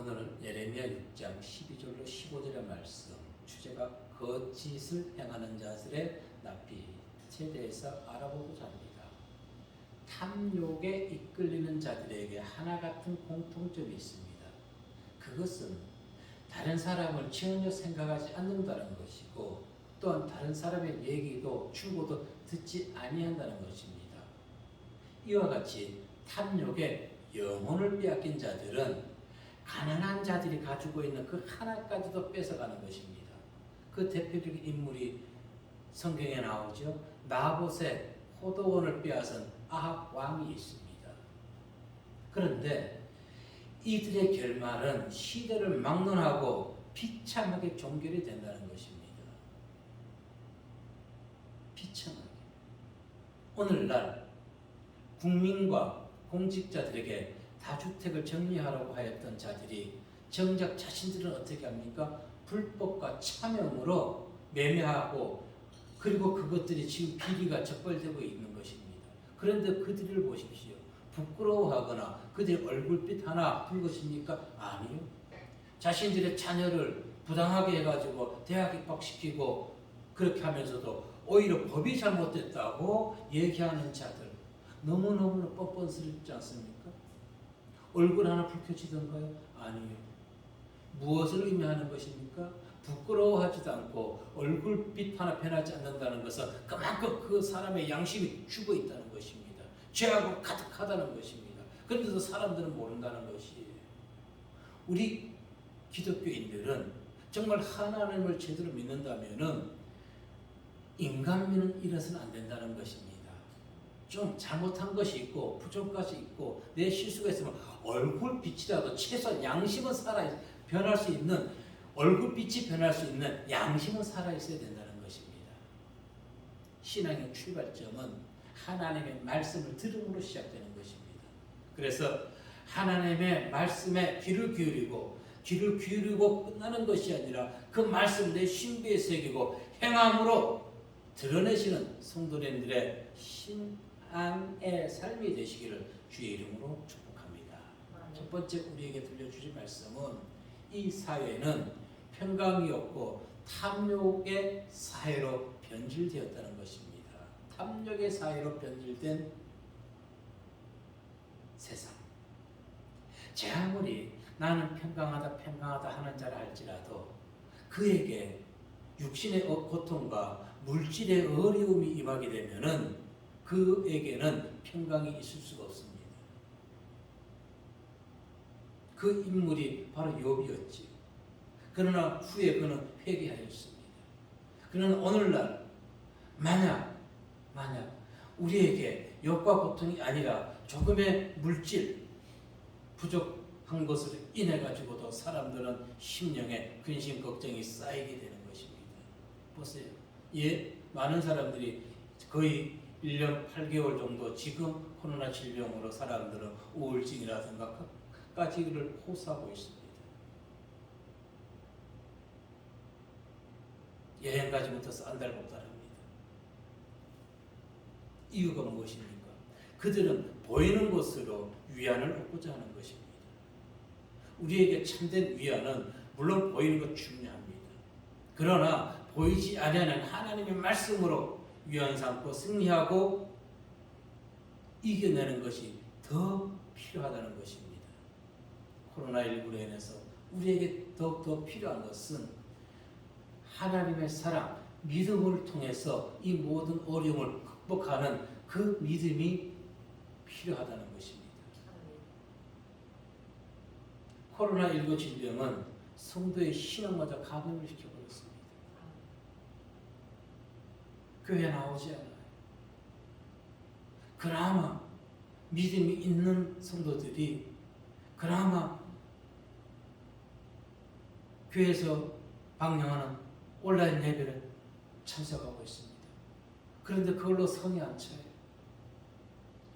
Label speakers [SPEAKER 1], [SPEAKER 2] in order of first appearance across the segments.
[SPEAKER 1] 오늘은 예레미야 6장 12절로 15절의 말씀, 주제가 거짓을 행하는 자들의 낯빛에 대해서 알아보고자 합니다. 탐욕에 이끌리는 자들에게 하나 같은 공통점이 있습니다. 그것은 다른 사람을 전혀 생각하지 않는다는 것이고, 또한 다른 사람의 얘기도 충고도 듣지 아니한다는 것입니다. 이와 같이 탐욕에 영혼을 빼앗긴 자들은 가난한 자들이 가지고 있는 그 하나까지도 뺏어가는 것입니다. 그 대표적인 인물이 성경에 나오죠. 나봇의 포도원을 빼앗은 아합 왕이 있습니다. 그런데 이들의 결말은 시대를 막론하고 비참하게 종결이 된다는 것입니다. 비참하게. 오늘날 국민과 공직자들에게 다주택을 정리하라고 하였던 자들이 정작 자신들은 어떻게 합니까? 불법과 차명으로 매매하고, 그리고 그것들이 지금 비리가 적발되고 있는 것입니다. 그런데 그들을 보십시오. 부끄러워하거나 그들의 얼굴빛 하나 본 것입니까? 아니요. 자신들의 자녀를 부당하게 해가지고 대학 입학시키고 그렇게 하면서도 오히려 법이 잘못됐다고 얘기하는 자들, 너무너무 뻔뻔스럽지 않습니까? 얼굴 하나 붉혀지던가요? 아니요. 무엇을 의미하는 것입니까? 부끄러워하지도 않고 얼굴빛 하나 변하지 않는다는 것은 그만큼 그 사람의 양심이 죽어 있다는 것입니다. 죄하고 가득하다는 것입니다. 그런데도 사람들은 모른다는 것이에요. 우리 기독교인들은 정말 하나님을 제대로 믿는다면은 인간미는 잃어서는 안 된다는 것입니다. 좀 잘못한 것이 있고 부족까지 있고 내 실수가 있으면 얼굴빛이라도 최소한 양심은 변할 수 있는, 얼굴빛이 변할 수 있는 양심은 살아있어야 된다는 것입니다. 신앙의 출발점은 하나님의 말씀을 들음으로 시작되는 것입니다. 그래서 하나님의 말씀에 귀를 기울이고 끝나는 것이 아니라 그 말씀을 내 신비에 새기고 행함으로 드러내시는 성도님들의 신앙의 삶이 되시기를 주의 이름으로 축복합니다. 첫 번째 우리에게 들려주신 말씀은 이 사회는 평강이 없고 탐욕의 사회로 변질되었다는 것입니다. 탐욕의 사회로 변질된 세상. 제 아무리 나는 평강하다 하는 자라 할지라도 그에게 육신의 고통과 물질의 어려움이 임하게 되면은 그에게는 평강이 있을 수가 없습니다. 그 인물이 바로 욥이었지. 그러나 후에 그는 회개하였습니다. 그러나 오늘날 만약 우리에게 욕과 고통이 아니라 조금의 물질 부족한 것을 인해 가지고도 사람들은 심령에 근심 걱정이 쌓이게 되는 것입니다. 보세요. 많은 사람들이 거의 1년 8개월 정도 지금 코로나 질병으로 사람들은 우울증이라든가 까지를 호소하고 있습니다. 여행 가지 못해서 안달복달합니다. 이유가 무엇입니까? 그들은 보이는 것으로 위안을 얻고자 하는 것입니다. 우리에게 참된 위안은 물론 보이는 것 중요합니다. 그러나 보이지 않는 하나님의 말씀으로 위안 삼고 승리하고 이겨내는 것이 더 필요하다는 것입니다. 코로나19로 인해서 우리에게 더욱더 필요한 것은 하나님의 사랑, 믿음을 통해서 이 모든 어려움을 극복하는 그 믿음이 필요하다는 것입니다. 코로나19 질병은 성도의 신앙마저 감염을 시켜버렸습니다. 교회 나오지 않아요. 그나마 믿음이 있는 성도들이 그나마 교회에서 방영하는 온라인 예배를 참석하고 있습니다. 그런데 그걸로 성이 안 차요.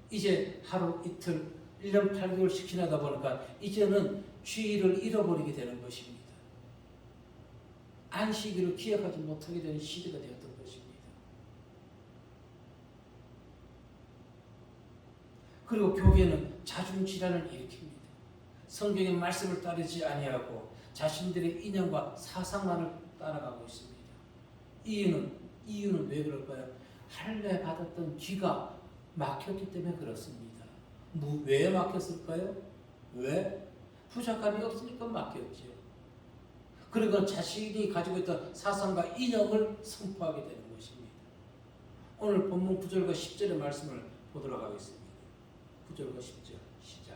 [SPEAKER 1] 이제 하루 이틀 1년 8개월씩 지나다 보니까 이제는 주일을 잃어버리게 되는 것입니다. 안식일을 기억하지 못하게 되는 시대가 되었던 것입니다. 그리고 교회는 자중질환을 일으킵니다. 성경의 말씀을 따르지 아니하고 자신들의 이념과 사상만을 따라가고 있습니다. 이유는 왜 그럴까요? 할례 받았던 귀가 막혔기 때문에 그렇습니다. 왜 막혔을까요? 왜? 부족함이 없으니까 막혔죠. 그리고 자신이 가지고 있던 사상과 이념을 선포하게 되는 것입니다. 오늘 본문 9절과 10절의 말씀을 보도록 하겠습니다. 9절과 10절 시작.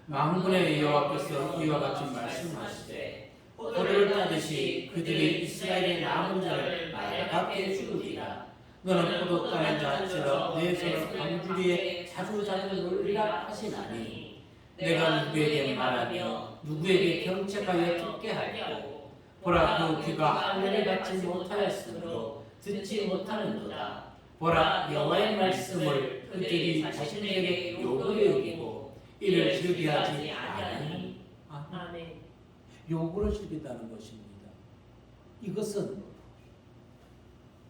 [SPEAKER 1] 만군의 여호와께서 이와 같이 말씀하시되 포도를 따듯이 그들이 이스라엘의 남은 자를 말갛게 죽으리라. 너는 포도 따는 자처럼 내 손을 광주리에 자주자주 놀리라 하시나니 내가 누구에게 말하며 누구에게 경책하여 듣게 할꼬. 보라, 그 귀가 할례를 받지 못하였으므로 듣지 못하는도다. 보라, 여호와의 말씀을 그들이 자신에게 욕으로 여기고 이를 즐겨하지 아니하니.
[SPEAKER 2] 아멘.
[SPEAKER 1] 욕으로 즐긴다는 것입니다. 이것은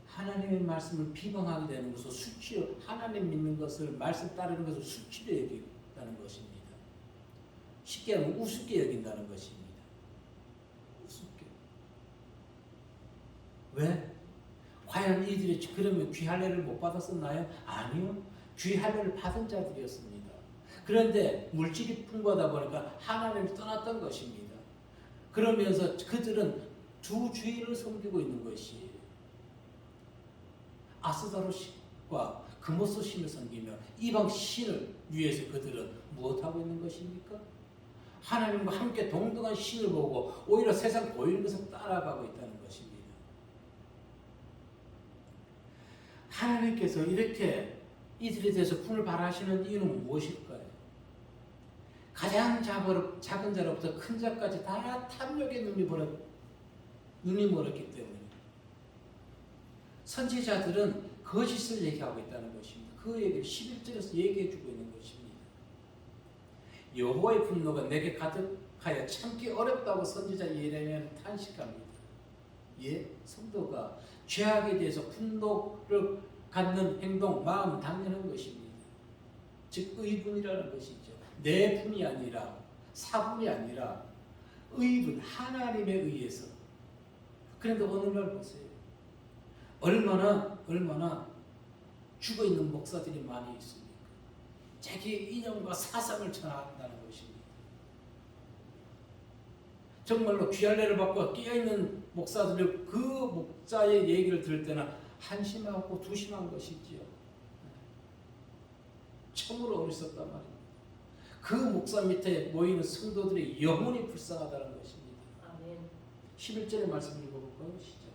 [SPEAKER 1] 하나님의 말씀을 비방하게 되는 것을 수치로, 하나님 믿는 것을 말씀 따르는 것을 수치로 여긴다는 것입니다. 쉽게 하면 우습게 여긴다는 것입니다. 우습게. 왜? 과연 이들이 그러면 귀할례를 못 받았었나요? 아니요. 귀할례를 받은 자들이었습니다. 그런데 물질이 풍부하다 보니까 하나님을 떠났던 것입니다. 그러면서 그들은 두 주인을 섬기고 있는 것이에요. 아스다로신과 금오스 신을 섬기며 이방 신을 위해서 그들은 무엇하고 있는 것입니까? 하나님과 함께 동등한 신을 보고 오히려 세상 보이는 것을 따라가고 있다는 것입니다. 하나님께서 이렇게 이들에 대해서 분을 발하시는 이유는 무엇일까요? 가장 작은 자로부터 큰 자까지 다 탐욕의 눈이 멀었기 때문에 선지자들은 거짓을 얘기하고 있다는 것입니다. 그 얘기를 11절에서 얘기해 주고 있는 것입니다. 여호와의 분노가 내게 가득하여 참기 어렵다고 선지자 예레미야는 탄식합니다. 예, 성도가 죄악에 대해서 분노를 갖는 행동, 마음 당연한 것입니다. 즉 의분이라는 것이죠. 내 분이 아니라 사분이 아니라 의분, 하나님에 의해서. 그런데 오늘날 보세요. 얼마나 죽어있는 목사들이 많이 있습니까? 자기의 이념과 사상을 전한다는 것입니다. 정말로 귀할례를 받고 깨어있는 목사들이 그 목자의 얘기를 들을 때는 한심하고 두심한 것이지요. 참으로 어리석단 말입니다. 그 목사 밑에 모이는 성도들의 영혼이 불쌍하다는 것입니다.
[SPEAKER 2] 아멘.
[SPEAKER 1] 11절의 말씀 읽어볼까요? 시작.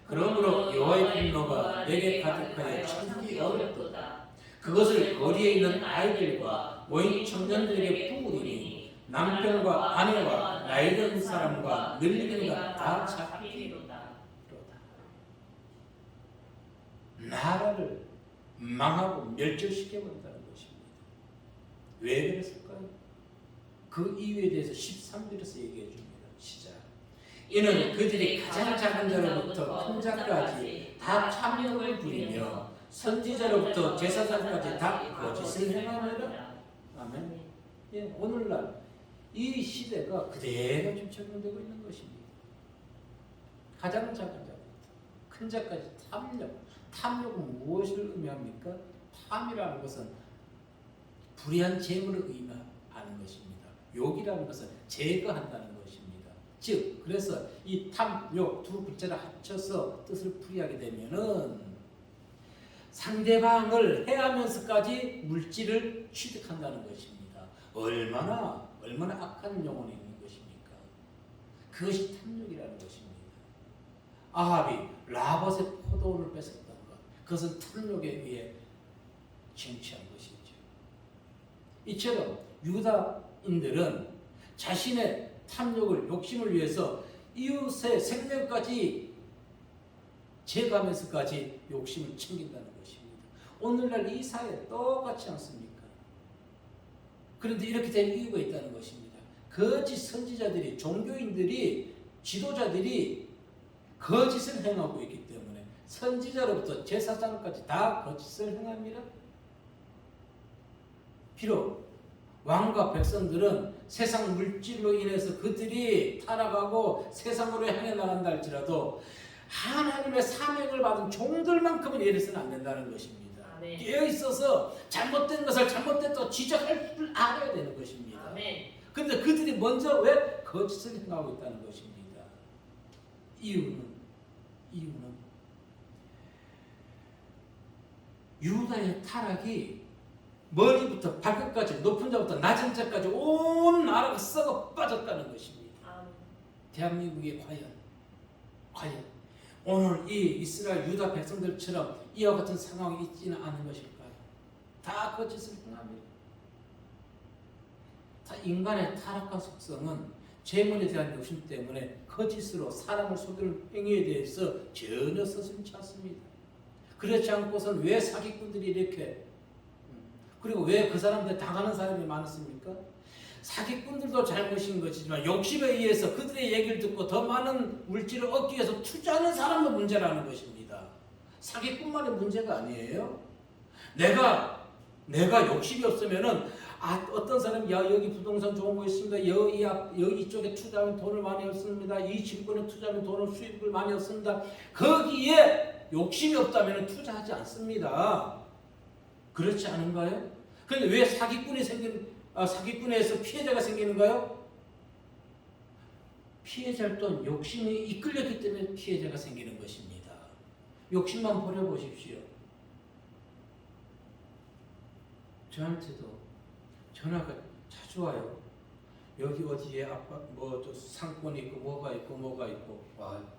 [SPEAKER 1] 그러므로 여호와의 분노가 내게 가득하여 참기 어렵도다. 그것을 거리에 있는 아이들과 모인 청년들에게 부으리니 남편과 아내와 나이 든 사람과 늙은이가 다 잡히리로다. 나라를 망하고 멸절시켜버린다는 것입니다. 왜 그랬을까요? 그 이유에 대해서 13절에서 얘기해 줍니다. 시작. 이는 그들이 가장 작은 자로부터 큰 자까지 다 탐욕을 부리며 선지자로부터 제사장까지 다 거짓을 행하느라. 아멘. 예, 오늘날 이 시대가 그대로 지금 적용되고 있는 것입니다. 가장 작은 자부터 큰 자까지 탐욕. 탐욕은 무엇을 의미합니까? 탐이라는 것은 불의한 재물을 의미하는 것입니다. 욕이라는 것은 제거한다는 것입니다. 즉, 그래서 이 탐욕 두 글자를 합쳐서 뜻을 풀이하게 되면은 상대방을 해하면서까지 물질을 취득한다는 것입니다. 얼마나 악한 영혼이 있는 것입니까? 그것이 탐욕이라는 것입니다. 아합이 라봇의 포도원을 뺏었던 것, 그것은 탐욕에 의해 쟁취한 것이죠. 이처럼 유다인들은 자신의 탐욕을, 욕심을 위해서 이웃의 생명까지 제거하면서까지 욕심을 챙긴다는 것입니다. 오늘날 이 사회 똑같지 않습니까? 그런데 이렇게 된 이유가 있다는 것입니다. 거짓 선지자들이, 종교인들이, 지도자들이 거짓을 행하고 있기 때문에 선지자로부터 제사장까지 다 거짓을 행합니다. 비록 왕과 백성들은 세상 물질로 인해서 그들이 타락하고 세상으로 향해 나간다 할지라도 하나님의 사명을 받은 종들만큼은 예리해서는 안 된다는 것입니다.
[SPEAKER 2] 아멘.
[SPEAKER 1] 깨어 있어서 잘못된 것을 잘못됐다고 지적할 줄 알아야 되는 것입니다.
[SPEAKER 2] 아멘.
[SPEAKER 1] 그런데 그들이 먼저 왜 거짓을 행하고 있다는 것입니다. 이유는 유다의 타락이 머리부터 발끝까지 높은 자부터 낮은 자까지 온 나라가 썩어 빠졌다는 것입니다.
[SPEAKER 2] 아멘.
[SPEAKER 1] 대한민국이 과연 오늘 이 이스라엘 유다 백성들처럼 이와 같은 상황이 있지는 않은 것일까요? 다 거짓을 행합니다. 다 인간의 타락한 속성은 재물에 대한 욕심 때문에 거짓으로 사람을 속이는 행위에 대해서 전혀 서슴지 않습니다. 그렇지 않고선 왜 사기꾼들이 이렇게 그리고 왜 그 사람들 당하는 사람이 많습니까? 사기꾼들도 잘못인 것이지만 욕심에 의해서 그들의 얘기를 듣고 더 많은 물질을 얻기 위해서 투자하는 사람도 문제라는 것입니다. 사기꾼만의 문제가 아니에요. 내가 욕심이 없으면은 어떤 사람이 여기 부동산 좋은 거 있습니다. 여기 이쪽에 투자하면 돈을 많이 얻습니다. 이 증권에 투자하면 수익을 많이 얻습니다. 거기에 욕심이 없다면 투자하지 않습니다. 그렇지 않은가요? 그런데 왜 사기꾼에서 피해자가 생기는가요? 피해자를 또한 욕심이 이끌렸기 때문에 피해자가 생기는 것입니다. 욕심만 버려보십시오. 저한테도 전화가 자주 와요. 여기 어디에 상권이 있고 뭐가 있고 와요.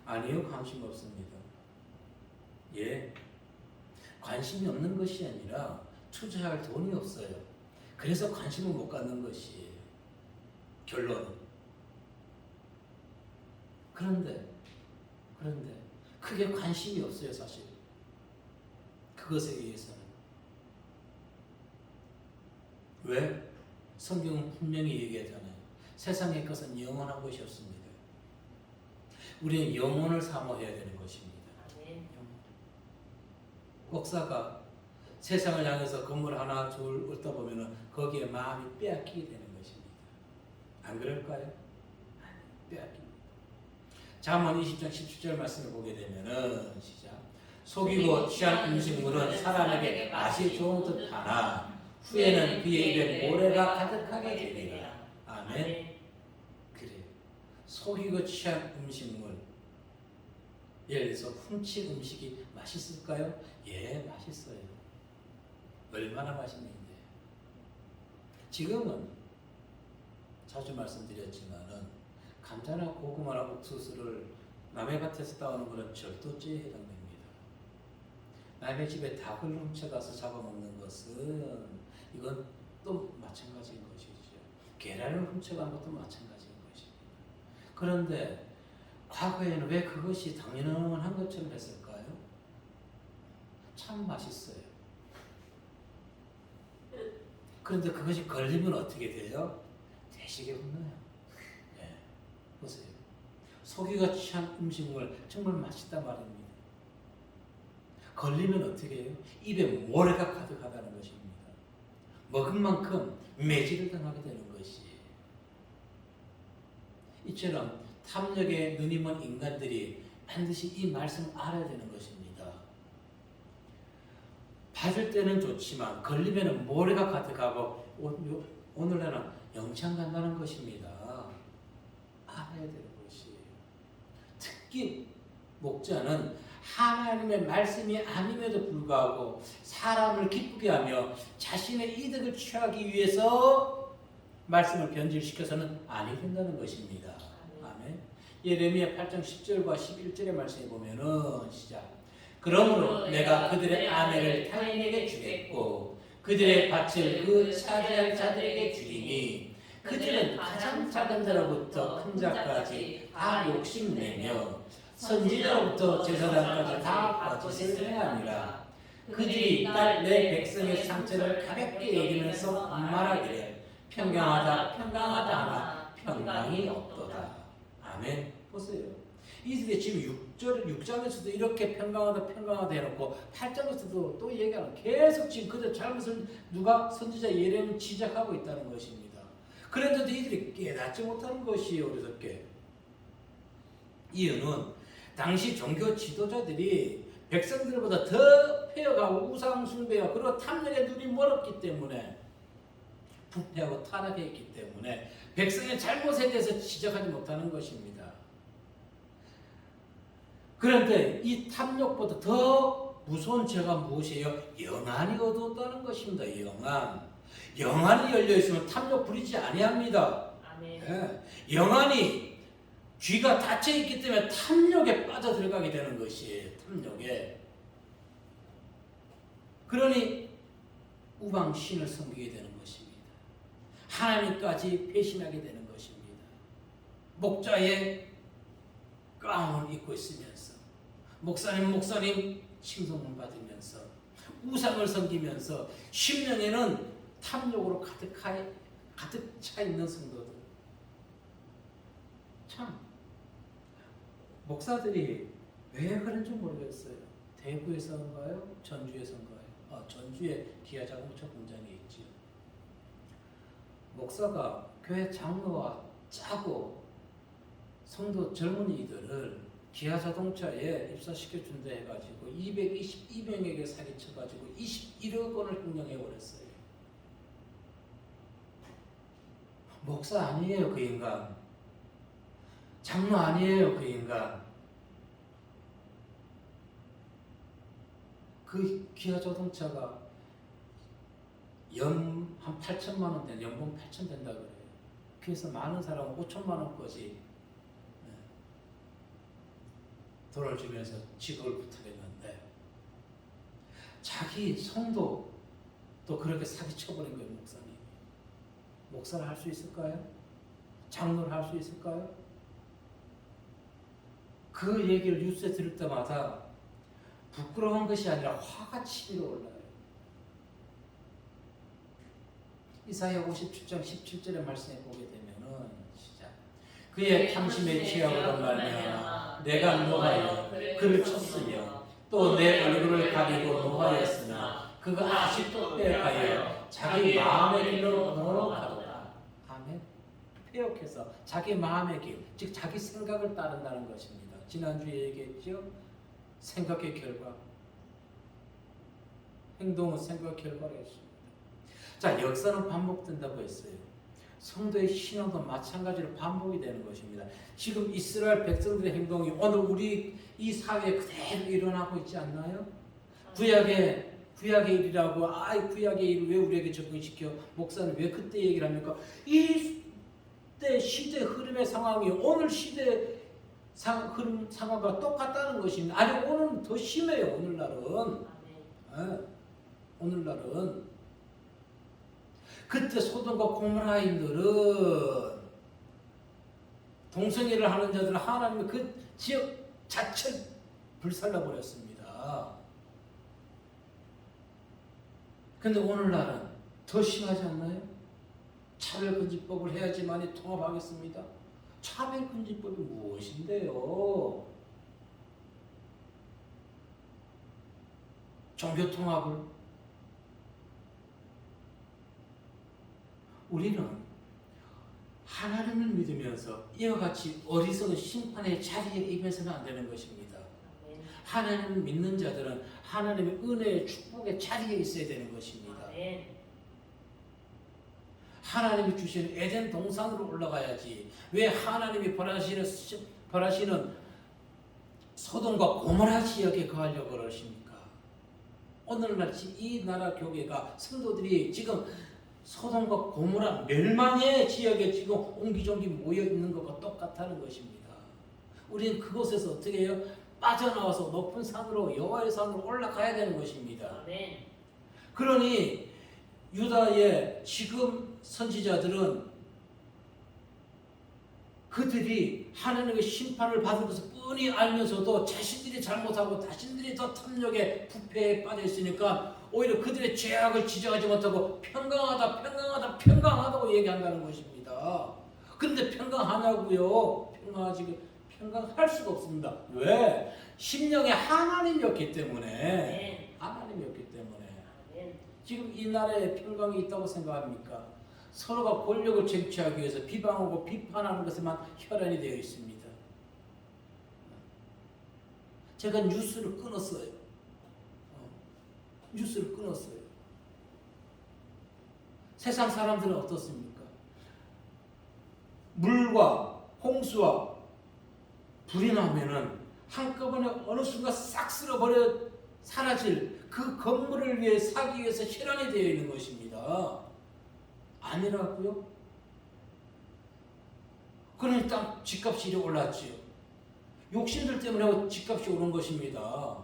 [SPEAKER 1] 아니요, 관심 없습니다. 예, 관심이 없는 것이 아니라 투자할 돈이 없어요. 그래서 관심을 못 갖는 것이에요. 결론은. 그런데 크게 관심이 없어요, 사실. 그것에 의해서는. 왜? 성경은 분명히 얘기하잖아요. 세상의 것은 영원한 것이 없습니다. 우리는 영혼을 사모해야 되는 것입니다. 목사가 세상을 향해서 건물 하나 둘 얻다 보면 거기에 마음이 빼앗기게 되는 것입니다. 안 그럴까요? 빼앗깁니다. 잠언 20장 17절 말씀을 보게 되면은 시작. 속이고 취한 음식물은 사람에게 맛이 좋은 듯 하나 후에는 그의 입에 모래가 가득하게 되리라. 아멘. 그래요. 속이고 취한 음식물. 예를 들어서 훔친 음식이 맛있을까요? 예, 맛있어요. 얼마나 맛있는데. 지금은 자주 말씀드렸지만은 감자나 고구마나 옥수수를 남의 밭에서 따오는 것은 절도죄에 해당됩니다. 남의 집에 닭을 훔쳐가서 잡아먹는 것은 이건 또 마찬가지인 것이죠. 계란을 훔쳐간 것도 마찬가지인 것입니다. 그런데 과거에는 왜 그것이 당연한 것처럼 했을까요? 참 맛있어요. 그런데 그것이 걸리면 어떻게 돼요? 대식에 붙나요? 네. 보세요. 속이가 취한 음식물 정말 맛있단 말입니다. 걸리면 어떻게 해요? 입에 모래가 가득하다는 것입니다. 먹은 만큼 매질을 당하게 되는 것이에요. 이처럼 탐욕에 눈이 먼 인간들이 반드시 이 말씀을 알아야 되는 것입니다. 받을 때는 좋지만 걸리면 모래가 가득하고 오늘날은 영창 간다는 것입니다. 알아야 되는 것이에요. 특히 목자는 하나님의 말씀이 아님에도 불구하고 사람을 기쁘게 하며 자신의 이득을 취하기 위해서 말씀을 변질시켜서는 아니 된다는 것입니다. 아멘. 예레미야 8장 10절과 11절의 말씀에 보면은 시작. 그러므로 내가 그들의 아내를 타인에게 주겠고 그들의 밭을 그 차지할 자들에게 주리니 그들은 가장 작은 자로부터 큰 자까지 다 욕심내며 선지자로부터 제사장까지 다 거짓을 행하니라. 그들이 딸 내 백성의 상처를 가볍게 여기면서 말하기를 평강하다 평강하다 하나 평강이 없도다. 아멘. 보세요. 이들이 지금 6장에서도 이렇게 평강하다 해놓고 8장에서도 또 얘기하는 계속 지금 그들 잘못을 누가 선지자 예레미야는 지적하고 있다는 것입니다. 그런데도 이들이 깨닫지 못하는 것이에요. 어리석게. 이유는 당시 종교 지도자들이 백성들보다 더 폐허가고 우상 숭배와 그리고 탐욕의 눈이 멀었기 때문에 부패하고 타락해 있기 때문에 백성의 잘못에 대해서 지적하지 못하는 것입니다. 그런데 이 탐욕보다 더 무서운 죄가 무엇이에요? 영안이 어두웠다는 것입니다. 영안이 열려 있으면 탐욕 부리지 아니합니다. 네. 영안이 귀가 닫혀 있기 때문에 탐욕에 빠져 들어가게 되는 것이에요. 탐욕에. 그러니 우방 신을 섬기게 되는 것입니다. 하나님까지 배신하게 되는 것입니다. 목자의 가운을 입고 있으면서 목사님 칭송을 받으면서 우상을 섬기면서 심령에는 탐욕으로 가득 차 있는 성도들. 참 목사들이 왜 그런지 모르겠어요. 대구에서인가요? 전주에서인가요? 전주에 기아 자동차 공장이 있지요. 목사가 교회 장로와 짜고 성도 젊은이들을 기아 자동차에 입사시켜 준다 해가지고 222명에게 사기쳐가지고 21억 원을 횡령해 버렸어요. 목사 아니에요, 그 인간. 장로 아니에요, 그 인간. 그 기아 자동차가 연 한 8천만 원 된 연봉 8천 된다 그래요. 그래서 많은 사람은 5천만 원까지 돈을 주면서 직업을 부탁했는데 자기 성도 또 그렇게 사기쳐버린 거예요. 목사님. 목사를 할 수 있을까요? 장로를 할 수 있을까요? 그 얘기를 뉴스에 들을 때마다 부끄러운 것이 아니라 화가 치밀어 올라요. 이사야 57장 17절의 말씀에 보게 되면은 시작. 그의 탐심에 취하고로 말미암아 내가 노하여 그를 쳤으며 또 내 얼굴을 가리고 노하였으나 그가 아직도 빼앗겨 자기 마음의 길로 걸어가도다. 아멘. 빼앗겨서 자기 마음의 길, 즉 자기 생각을 따른다는 것입니다. 지난주에 얘기했죠. 생각의 결과, 행동은 생각의 결과였습니다. 자, 역사는 반복된다고 했어요. 성도의 신앙도 마찬가지로 반복이 되는 것입니다. 지금 이스라엘 백성들의 행동이 오늘 우리 이 사회에 그대로 일어나고 있지 않나요? 구약의 일이라고, 구약의 일을 왜 우리에게 적용시켜? 목사는 왜 그때 얘기를 합니까? 이때 시대 흐름의 상황이 오늘 시대 흐름 상황과 똑같다는 것입니다. 아니, 오늘은 더 심해요. 오늘날은 그때 소돔과 고모라인들은 동성애를 하는 자들은 하나님의 그 지역 자체를 불살라 버렸습니다. 그런데 오늘날은 더 심하지 않나요? 차별금지법을 해야지만이 통합하겠습니다. 차별금지법이 무엇인데요? 종교통합을. 우리는 하나님을 믿으면서 이와 같이 어리석은 심판의 자리에 임해서는 안 되는 것입니다. 하나님을 믿는 자들은 하나님의 은혜의 축복의 자리에 있어야 되는 것입니다. 하나님이 주시는 에덴 동산으로 올라가야지. 왜 하나님이 벌하시는 소돔과 고모라 지역에 거하려고 그러십니까? 오늘날 이 나라 교회가 성도들이 지금 소돔과 고모라 멸망의 지역에 지금 옹기종기 모여 있는 것과 똑같다는 것입니다. 우리는 그곳에서 어떻게 해요? 빠져나와서 높은 산으로 여호와의 산으로 올라가야 되는 것입니다. 그러니 유다의 지금 선지자들은 그들이 하나님의 심판을 받을 것을 뻔히 알면서도 자신들이 잘못하고 자신들이 더 탐욕에 부패에 빠져 있으니까 오히려 그들의 죄악을 지적하지 못하고 평강하다고 얘기한다는 것입니다. 그런데 평강하냐고요? 평강할 수가 없습니다. 왜? 심령에 하나님이었기 때문에. 하나님이었기 때문에. 지금 이 나라에 평강이 있다고 생각합니까? 서로가 권력을 쟁취하기 위해서 비방하고 비판하는 것에만 혈안이 되어 있습니다. 제가 뉴스를 끊었어요. 뉴스를 끊었어요. 세상 사람들은 어떻습니까? 물과 홍수와 불이 나면은 한꺼번에 어느 순간 싹 쓸어버려 사라질 그 건물을 위해 사기 위해서 혈안이 되어 있는 것입니다. 아니라고요? 그러니까 집값이 이리 올랐지요. 욕심들 때문에 집값이 오른 것입니다.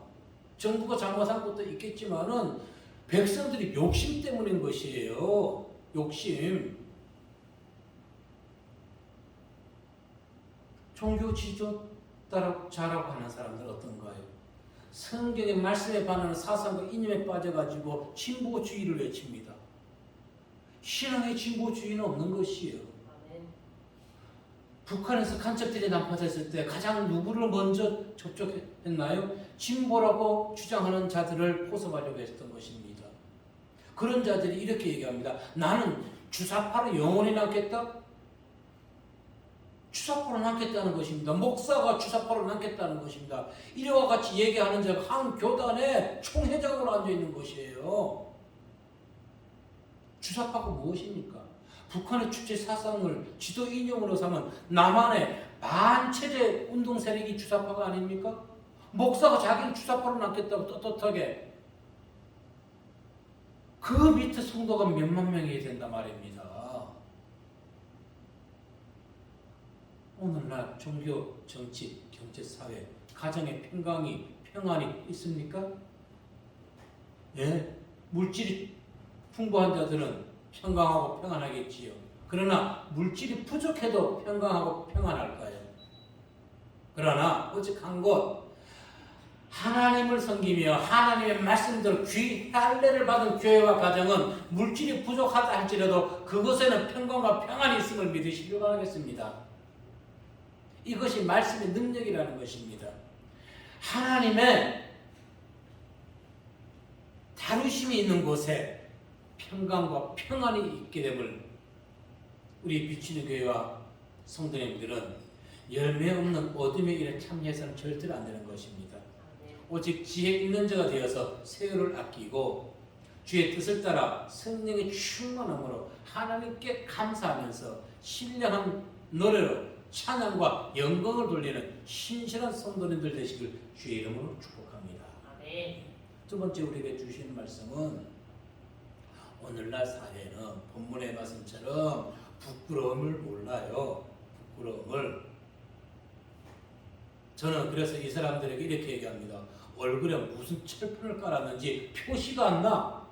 [SPEAKER 1] 정부가 잘못한 것도 있겠지만은 백성들이 욕심 때문인 것이에요. 욕심. 종교 지도자라고 하는 사람들 어떤가요? 성경의 말씀에 반하는 사상과 이념에 빠져가지고 진보주의를 외칩니다. 신앙의 진보주의는 없는 것이에요. 북한에서 간첩들이 난파됐을 때 가장 누구를 먼저 접촉했나요? 진보라고 주장하는 자들을 포섭하려고 했던 것입니다. 그런 자들이 이렇게 얘기합니다. 나는 주사파로 영원히 남겠다? 주사파로 남겠다는 것입니다. 목사가 주사파로 남겠다는 것입니다. 이와 같이 얘기하는 자가 한 교단의 총회장으로 앉아있는 것이에요. 주사파가 무엇입니까? 북한의 주체 사상을 지도 인용으로 삼은 남한의 반체제 운동 세력이 주사파가 아닙니까? 목사가 자기는 주사파로 남겠다고 떳떳하게 그 밑에 성도가 몇만 명이 된단 말입니다. 오늘날 종교, 정치, 경제, 사회, 가정의 평안이 있습니까? 예, 물질이 풍부한 자들은 평강하고 평안하겠지요. 그러나 물질이 부족해도 평강하고 평안할까요? 그러나 오직 한 곳 하나님을 섬기며 하나님의 말씀대로 할례를 받은 교회와 가정은 물질이 부족하다 할지라도 그곳에는 평강과 평안이 있음을 믿으시기 바라겠습니다. 이것이 말씀의 능력이라는 것입니다. 하나님의 다루심이 있는 곳에 평강과 평안이 있게 됨을 우리 비추는 교회와 성도님들은 열매 없는 어둠의 일에 참여해서는 절대로 안 되는 것입니다. 오직 지혜 있는 자가 되어서 세월을 아끼고 주의 뜻을 따라 성령의 충만함으로 하나님께 감사하면서 신령한 노래로 찬양과 영광을 돌리는 신실한 성도님들 되시길 주의 이름으로 축복합니다. 두 번째 우리에게 주시는 말씀은 오늘날 사회는 본문의 말씀처럼 부끄러움을 몰라요. 부끄러움을. 저는 그래서 이 사람들에게 이렇게 얘기합니다. 얼굴에 무슨 철판을 깔았는지 표시가 안 나.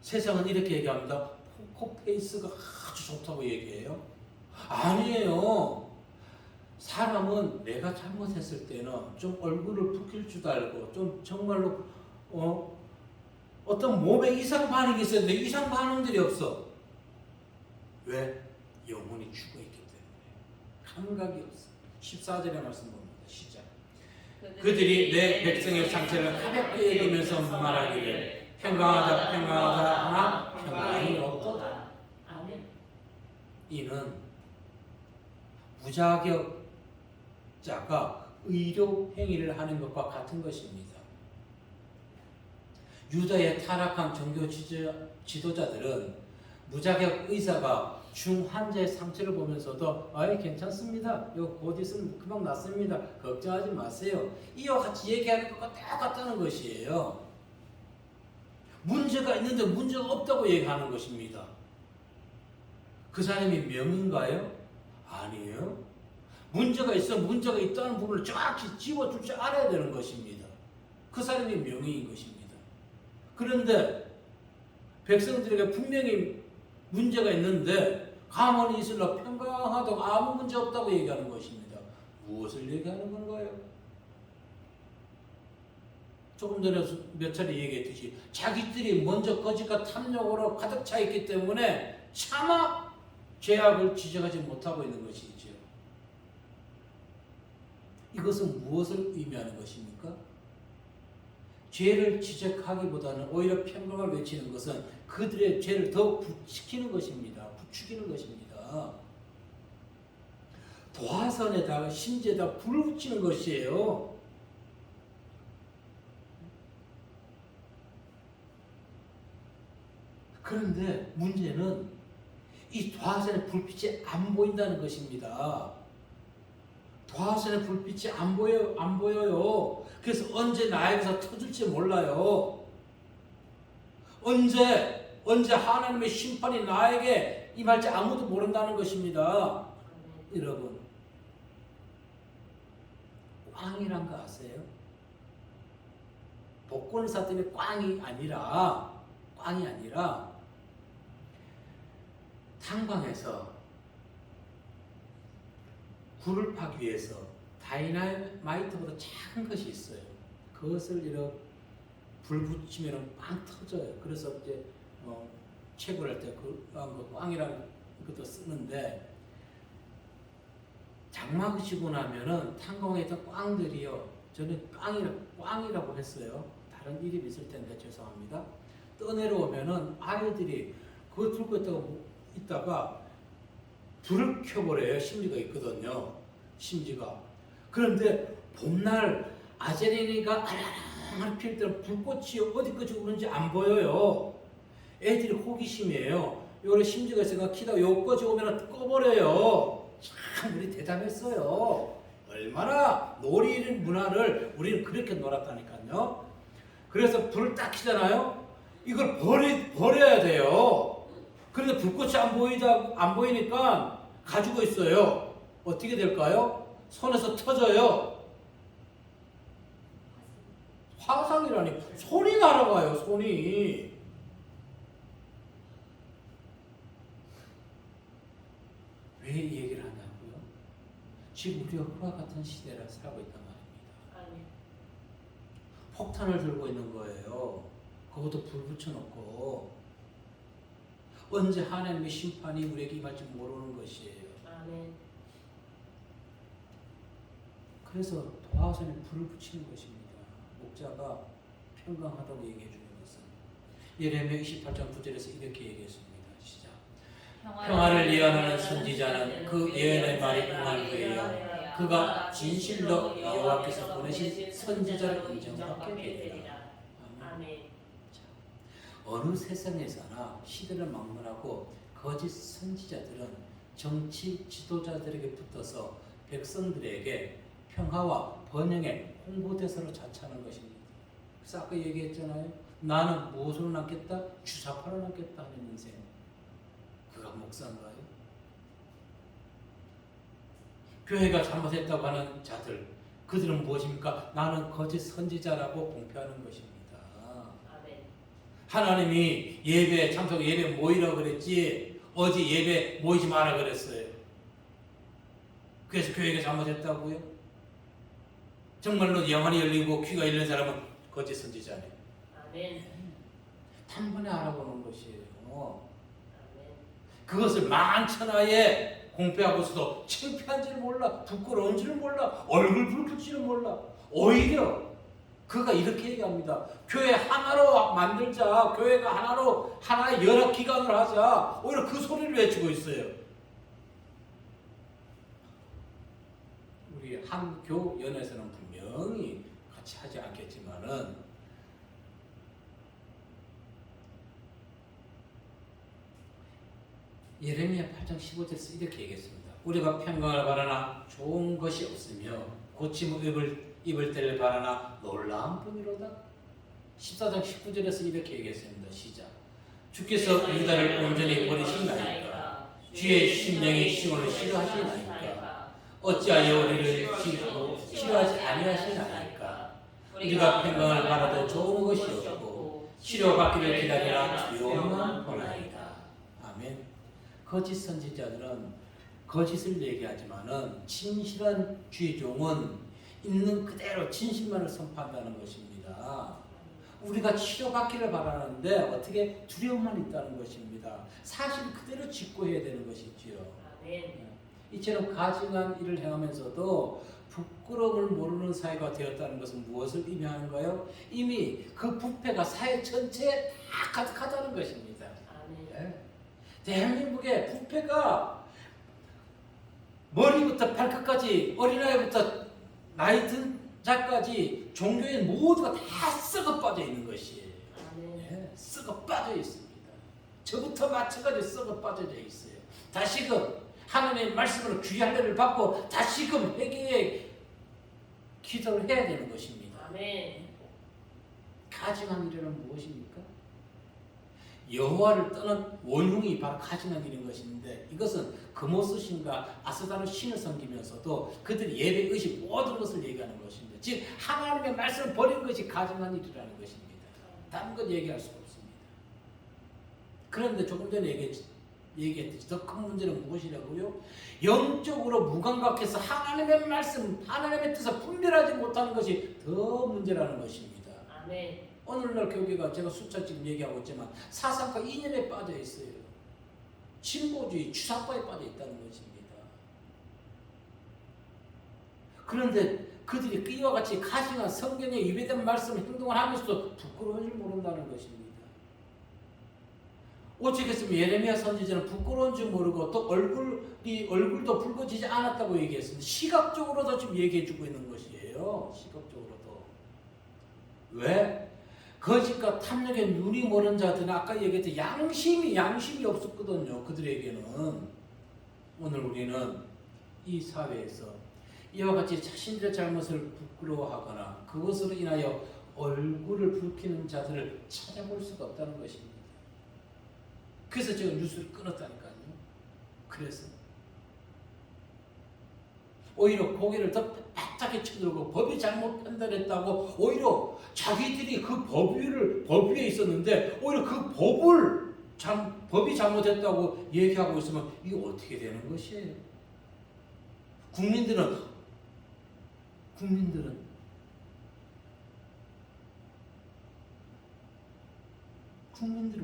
[SPEAKER 1] 세상은 이렇게 얘기합니다. 포커페이스가 아주 좋다고 얘기해요. 아니에요. 사람은 내가 잘못했을 때는 좀 얼굴을 붉힐 줄 알고 좀 정말로 어떤 몸에 이상 반응이 있었는데 이상 반응들이 없어. 왜? 영혼이 죽어있기 때문에. 감각이 없어. 14절의 말씀 봅니다. 시작. 그들이 내 백성의 상처를 가볍게 여기면서 말하기를 평강하다 평강하다 하나 평강이 없도다. 아멘. 이는 무자격자가 의료 행위를 하는 것과 같은 것입니다. 유다의 타락한 종교 지도자들은 무자격 의사가 중환자의 상처를 보면서도 아이 괜찮습니다. 이거 곧 있으면 금방 낫습니다. 걱정하지 마세요. 이와 같이 얘기하는 것과 똑같다는 것이에요. 문제가 있는데 문제가 없다고 얘기하는 것입니다. 그 사람이 명인가요? 아니에요. 문제가 있어 문제가 있다는 부분을 정확히 집어줄 줄 알아야 되는 것입니다. 그 사람이 명의인 것입니다. 그런데 백성들에게 분명히 문제가 있는데 가만히 있으려 평강하다고 아무 문제 없다고 얘기하는 것입니다. 무엇을 얘기하는 건가요? 조금 전에 몇 차례 얘기했듯이 자기들이 먼저 거짓과 탐욕으로 가득 차 있기 때문에 차마 죄악을 지적하지 못하고 있는 것이죠. 이것은 무엇을 의미하는 것입니까? 죄를 지적하기보다는 오히려 평강을 외치는 것은 그들의 죄를 더 부추기는 것입니다. 부추기는 것입니다. 도화선에다가 심지에다 불을 붙이는 것이에요. 그런데 문제는 이 도화선의 불빛이 안 보인다는 것입니다. 도화선의 불빛이 안 보여요. 그래서 언제 나에게서 터질지 몰라요. 언제 하나님의 심판이 나에게 임할지 아무도 모른다는 것입니다. 여러분, 꽝이란 거 아세요? 복권사 때문에 꽝이 아니라 탄광에서 굴을 파기 위해서 다이나마이트보다 작은 것이 있어요. 그것을 이렇게 불 붙이면 빵 터져요. 그래서 이제 채굴할 때 그 꽝이라는 것도 쓰는데, 장막을 치고 나면은 탄광에 있던 꽝들이요, 저는 꽝이라고 했어요. 다른 이름이 있을 텐데 죄송합니다. 떠내려오면은 아이들이 그걸 들고 있다가 불을 켜버려요. 심지가 있거든요. 심지가. 그런데 봄날 아제리니가 아랑아랑 필 때는 불꽃이 어디까지 오는지 안 보여요. 애들이 호기심이에요. 요래 심지가 있으니까 키다가 요까지 오면 꺼버려요. 참 우리 대단했어요. 얼마나 놀이 문화를 우리는 그렇게 놀았다니까요. 그래서 불을 딱 켜잖아요. 이걸 버려야 돼요. 그런데 불꽃이 안 보이니까 가지고 있어요. 어떻게 될까요? 손에서 터져요. 화상이라니, 손이 날아가요. 손이. 왜 이 얘기를 하냐고요? 지금 우리가 그와 같은 시대를 살고 있단 말입니다. 폭탄을 들고 있는 거예요. 그것도 불 붙여놓고. 언제 하나님의 심판이 우리에게 임할지 모르는 것이에요. 아멘. 그래서 도화선에 불을 붙이는 것입니다. 목자가 평강하다고 얘기해 주는 것은 예레미야 28장 9절에서 이렇게 얘기했습니다. 시작. 평화를 예언하는 선지자는 그 예언의 말이 응할 후에요, 그가 진실로 여호와께서 보내신 선지자를 인정받게 되리라. 아멘. 어느 세상에서나 시대를 막론하고 거짓 선지자들은 정치 지도자들에게 붙어서 백성들에게 평화와 번영의 홍보대사로 자처하는 것입니다. 그래서 아까 얘기했잖아요. 나는 무엇으로 남겠다? 주사파로 남겠다 하는 인생. 그가 목사인가요? 교회가 잘못했다고 하는 자들, 그들은 무엇입니까? 나는 거짓 선지자라고 공표하는 것입니다. 하나님이 예배 참석, 예배 모이라고 그랬지 어제 예배 모이지 마라 그랬어요. 그래서 교회가 잘못했다고요? 정말로 영안이 열리고 귀가 열린 사람은 거짓 선지자네. 아멘. 단번에 알아보는 것이에요. 아멘. 그것을 만천하에 공표하고서도 창피한지를 몰라, 부끄러운지를 몰라, 얼굴 붉을지를 몰라. 오히려 그가 이렇게 얘기합니다. 교회 하나로 만들자. 교회가 하나로 하나의 연합기관을 하자. 오히려 그 소리를 외치고 있어요. 우리 한교연에서는 분명히 같이 하지 않겠지만은 예레미야 8장 15절에서 이렇게 얘기했습니다. 우리가 평강을 바라나 좋은 것이 없으며 고침을 입을 때를 바라나 놀라운 뿐이로다. 14장 19절에서 이렇게 얘기했습니다. 시작. 주께서 유다를 온전히 버리시나이까? 주의 심령이 시온을 싫어하시나이까? 어찌하여 우리를 싫어하지 아니하시나이까? 우리가 평강을 바라도 좋은 것이 없고 치료받기를 기다리나 두려움만 보나이다. 아멘. 거짓 선지자들은 거짓을 얘기하지만은 진실한 주의 종은 있는 그대로 진실만을 선포한다는 것입니다. 우리가 치료받기를 바라는데 어떻게 두려움만 있다는 것입니다. 사실 그대로 직고해야 되는 것이지요. 아멘. 이처럼 가증한 일을 행하면서도 부끄러움을 모르는 사회가 되었다는 것은 무엇을 의미하는가요? 이미 그 부패가 사회 전체에 다 가득하다는 것입니다. 네. 대한민국의 부패가 머리부터 발끝까지 어린아이부터 나이 든 자까지 종교인 모두가 다 썩어 빠져 있는 것이에요. 네. 썩어 빠져 있습니다. 저부터 마찬가지로 썩어 빠져져 있어요. 다시금 하나님의 말씀으로 귀한례를 받고 다시금 회개의 기도를 해야 되는 것입니다. 가증한 일은 무엇입니까? 여호와를 떠난 원흉이 바로 가증한 일인 것인데, 이것은 금오스신과 아스다로 신을 섬기면서도 그들이 예배, 의식 모든 것을 얘기하는 것입니다. 즉 하나님의 말씀을 버린 것이 가증한 일이라는 것입니다. 다른 것 얘기할 수가 없습니다. 그런데 조금 전에 얘기했듯이 더 큰 문제는 무엇이라고요? 영적으로 무감각해서 하나님의 말씀, 하나님의 뜻을 분별하지 못하는 것이 더 문제라는 것입니다. 오늘날 교회가 제가 수차 지금 얘기하고 있지만 사상과 이념에 빠져 있어요. 진보주의, 주사파에 빠져 있다는 것입니다. 그런데 그들이 이와 같이 가증한 성경에 위배된 말씀, 행동을 하면서도 부끄러운 줄 모른다는 것입니다. 오직했으면 예레미야 선지자는 부끄러운 줄 모르고 또 얼굴도 붉어지지 않았다고 얘기했습니다. 시각적으로도 지금 얘기해주고 있는 것이에요. 시각적으로도. 왜? 거짓과 탐욕에 눈이 멀은 자들은 아까 얘기했듯이 양심이 없었거든요. 그들에게는. 오늘 우리는 이 사회에서 이와 같이 자신들의 잘못을 부끄러워하거나 그것으로 인하여 얼굴을 붉히는 자들을 찾아볼 수가 없다는 것입니다. 그래서 제가 뉴스를 끊었다니까요. 그래서 오히려 고개를 더 바짝에 쳐들고 법이 잘못 판단했다고 오히려 자기들이 그 법 위에 있었는데 오히려 그 법이 잘못했다고 얘기하고 있으면 이게 어떻게 되는 것이에요? 국민들은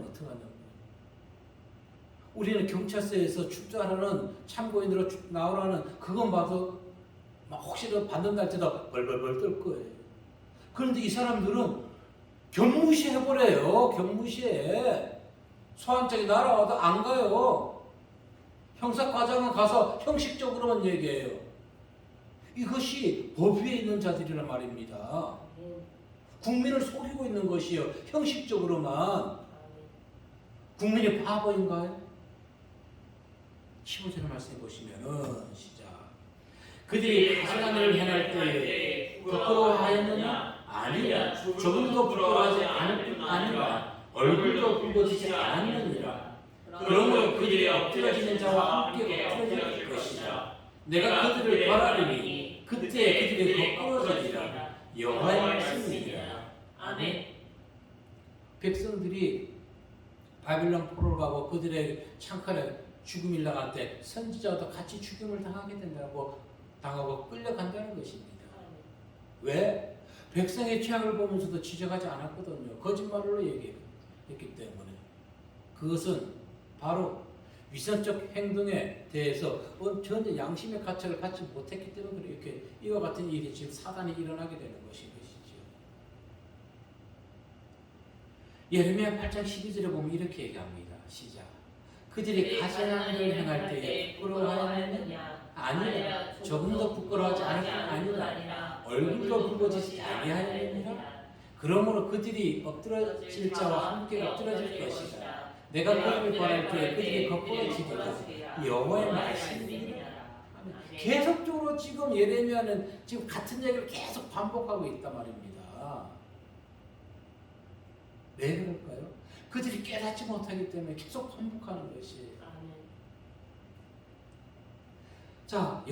[SPEAKER 1] 어떻게 하냐고. 우리는 경찰서에서 출두하라는 참고인으로 나오라는 그건 봐도 막 혹시라도 받는다 할때도 벌벌벌 떨 거예요. 그런데 이 사람들은 경무시해버려요. 경무시해. 소환장이 날아와도 안 가요. 형사과정은 가서 형식적으로만 얘기해요. 이것이 법 위에 있는 자들이란 말입니다. 국민을 속이고 있는 것이에요. 형식적으로만. 국민이 바보인가요? 15절 말씀해 보시면은 시작. 그들이 가증한 일을 행할 때에 부끄러워하였느냐? 아니라 조금도 부끄러워하지 않을 뿐 아니라 얼굴도 붉어지지 않느니라. 그러므로 그들이 엎드려지는 자와 함께 엎드려질 것이라. 내가 그들을 벌하리니 그때 그들이 거꾸러지리라. 여호와의 말씀이니라. 아멘. 백성들이 바빌론 포로를 가고 그들의 창칼에 죽음이 나갈 때 선지자도 같이 죽임을 당하고 끌려간다는 것입니다. 왜? 백성의 죄악을 보면서도 지적하지 않았거든요. 거짓말로 얘기했기 때문에. 그것은 바로 위선적 행동에 대해서 전혀 양심의 가책을 갖지 못했기 때문에 이렇게 이와 같은 일이 지금 사단이 일어나게 되는 것이죠. 예레미야 8장 12절에 보면 이렇게 얘기합니다. 시작. 그들이 가증한 일을 행할 때에 부끄러워하느냐? 아니라 조금도 부끄러워하지 않을 뿐 아니라 얼굴도 붉어지지 아니하느니라. 그러므로 그들이 엎드러질 자와 함께 엎드러질 것이다. 내가 그들을 벌할 때에 그들이 거꾸러지리라. 여호와의 말씀이니라. 계속적으로 지금 예레미야는 지금 같은 얘기를 계속 반복하고 있단 말입니다. 왜 그럴까요? 그들이 깨닫지 못하기 때문에 계속 반복하는 것이에요. 자,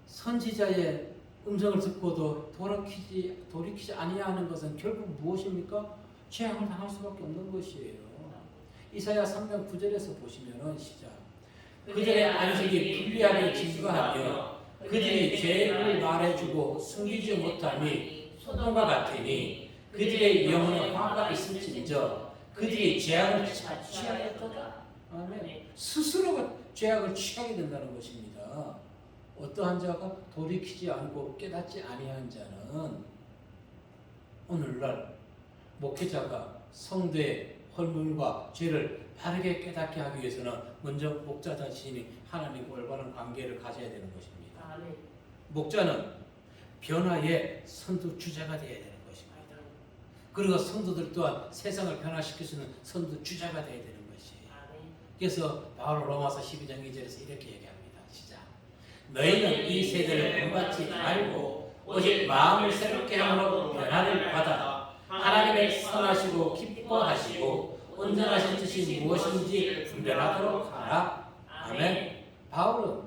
[SPEAKER 1] 선지자의 음성을 듣고도 돌이키지 아니하는 것은 결국 무엇입니까? 재앙을 당할 수밖에 없는 것이에요. 이사야 3장 9절에서 보시면은 시작. 그들의 안식이 불리하게 증거하며 그들이 죄를 말해주고 숨기지 못함이 소돔과 같으니 그들의 영혼에 화가 있을진저 그들이 재앙을 자취하였도다. 아멘. 스스로가 죄악을 취하게 된다는 것입니다. 어떠한 자가 돌이키지 않고 깨닫지 아니한 자는 오늘날 목회자가 성도의 헐물과 죄를 바르게 깨닫게 하기 위해서는 먼저 목자 자신이 하나님과 올바른 관계를 가져야 되는 것입니다.
[SPEAKER 2] 아멘.
[SPEAKER 1] 목자는 변화의 선두주자가 되어야 되는 것입니다. 그리고 성도들 또한 세상을 변화시킬 수 있는 선두주자가 되어야 되는 것이에요.
[SPEAKER 2] 아멘.
[SPEAKER 1] 그래서 바울 로마서 12장 2절에서 이렇게 얘기합니다. 시작. 너희는 이 세대를 본받지 말고 오직 마음을 새롭게 함으로 변화를 받아 하나님의 선하시고 기뻐하시고 온전하신 뜻이 무엇인지 분별하도록 하라. 아멘. 바울은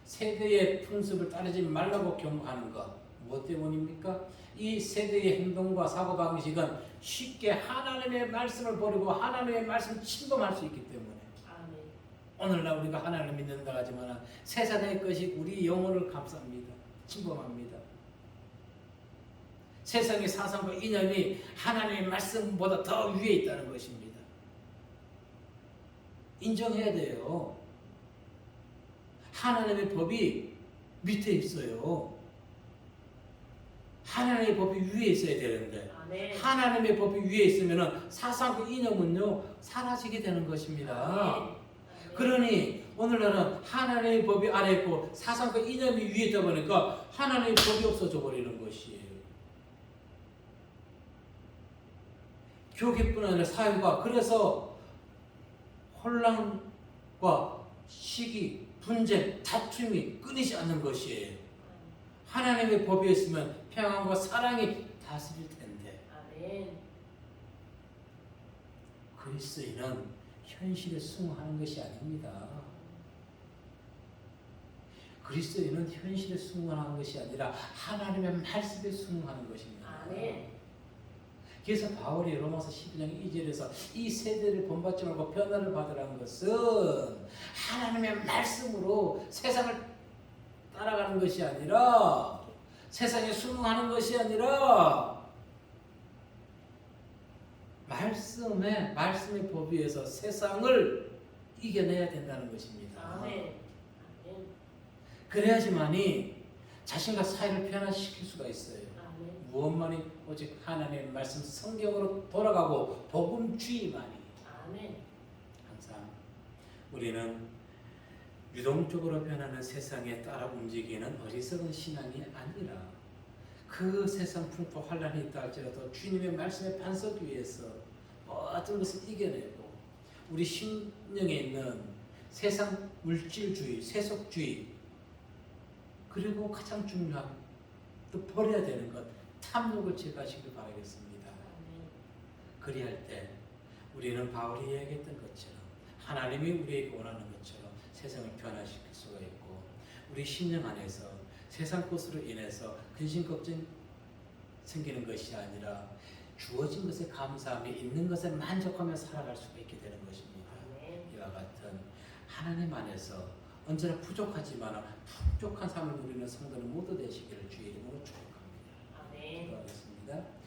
[SPEAKER 1] 세대의 풍습을 따르지 말라고 경고하는 것 무엇 때문입니까? 이 세대의 행동과 사고방식은 쉽게 하나님의 말씀을 버리고 하나님의 말씀을 침범할 수 있기 때문에
[SPEAKER 2] 아멘.
[SPEAKER 1] 오늘날 우리가 하나님을 믿는다 하지만 세상의 것이 우리 영혼을 감쌉니다. 침범합니다. 세상의 사상과 이념이 하나님의 말씀보다 더 위에 있다는 것입니다. 인정해야 돼요. 하나님의 법이 밑에 있어요. 하나님의 법이 위에 있어야 되는데
[SPEAKER 2] 아멘.
[SPEAKER 1] 하나님의 법이 위에 있으면 사상과 이념은요 사라지게 되는 것입니다.
[SPEAKER 2] 아멘.
[SPEAKER 1] 그러니 오늘날은 하나님의 법이 아래 있고 사상과 이념이 위에 있다 보니까 하나님의 법이 없어져 버리는 것이에요. 교회뿐 아니라 사회가 그래서 혼란과 시기, 분쟁, 다툼이 끊이지 않는 것이에요. 하나님의 법이 있으면 평안과 사랑이 다스릴 텐데
[SPEAKER 2] 아멘.
[SPEAKER 1] 그리스도인은 현실에 순응하는 것이 아닙니다. 그리스도인은 현실에 순응하는 것이 아니라 하나님의 말씀에 순응하는 것입니다.
[SPEAKER 2] 아멘.
[SPEAKER 1] 그래서 바울이 로마서 12장 2절에서 이 세대를 본받지 말고 변화를 받으라는 것은 하나님의 말씀으로 세상을 따라가는 것이 아니라 세상에 순응하는 것이 아니라 말씀의 법 위에서 세상을 이겨내야 된다는 것입니다.
[SPEAKER 2] 아멘. 아멘.
[SPEAKER 1] 그래야지만이 자신과 사회를 변화시킬 수가 있어요.
[SPEAKER 2] 아멘.
[SPEAKER 1] 무엇만이 오직 하나님의 말씀 성경으로 돌아가고 복음주의만이.
[SPEAKER 2] 아멘.
[SPEAKER 1] 항상 우리는 유동적으로 변하는 세상에 따라 움직이는 어리석은 신앙이 아니라 그 세상 풍토 환란이 있다 할지라도 주님의 말씀의 반석 위에서 모든 것을 이겨내고 우리 심령에 있는 세상 물질주의, 세속주의 그리고 가장 중요한 또 버려야 되는 것 탐욕을 제거하시길 바라겠습니다.
[SPEAKER 2] 아멘.
[SPEAKER 1] 그리할 때 우리는 바울이 이야기했던 것처럼 하나님이 우리에게 원하는 것처럼 세상을 변화시킬 수가 있고 우리 심령 안에서 세상 것으로 인해서 근심 걱정 생기는 것이 아니라 주어진 것에 감사하며 있는 것에 만족하며 살아갈 수가 있게 되는 것입니다.
[SPEAKER 2] 아멘.
[SPEAKER 1] 이와 같은 하나님 안에서 언제나 부족하지만 풍족한 삶을 누리는 성도는 모두 되시기를 주의 이름으로 축복합니다.
[SPEAKER 2] 아멘.
[SPEAKER 1] 기도하겠습니다.